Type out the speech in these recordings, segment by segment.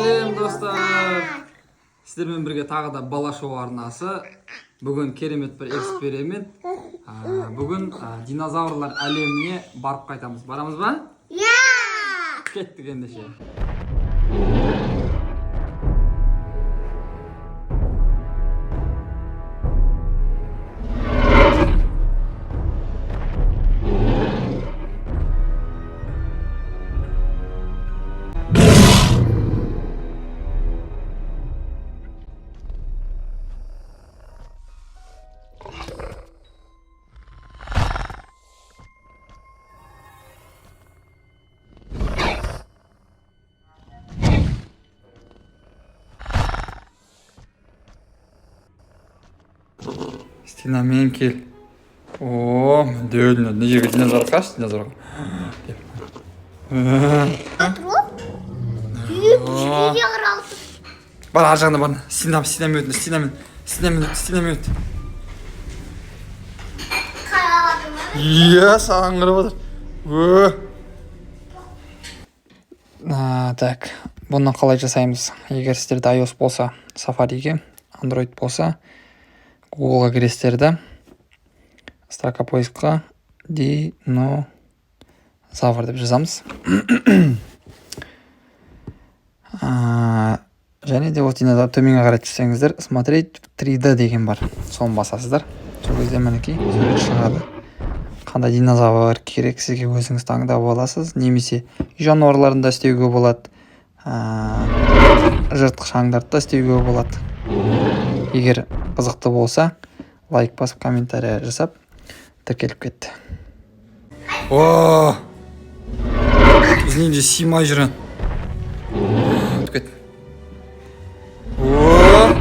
Сәлем достар. Сіздермен бірге тағы да бала шоу арнасы. Бүгін керемет бір эксперимент. Бүгін динозаврлар әлеміне барып қайтамыз. Барамыз ба? Иә! Кеттік ендеше. Стенамен кел. О, дөйліні. Не жерге динозавр қаш, динозавр. Бар, ар жағына бар. Стенамен өт. Иә, саған қырып отыр. Так, бұны қалай жасаймыз? Егер сіздерде iOS болса, Safari'ге, Android болса, Google'a кіресіздерді, строка поискқа динозавр деп жазамыз. Және де осы динозавр төменге қарай түссеңіздер, смотреть 3D деген бар. Соны басасыздар. Сол кезде мінекей сурет шығады. Қандай динозавр керек сізге өзіңіз таңдап аласыз. Немесе жануарларында істеуге болады. Жыртқыш аңдарды істеуге болады. Егер қызықты болса, лайк басып, комментария жасап, тіркеліп кетті. О! Біздің де симай жүрін. Өтіп кет. О!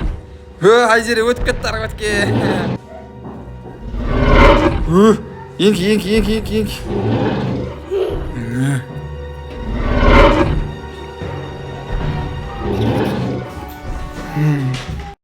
Айзере өтіп кетті арғатке. Енкі.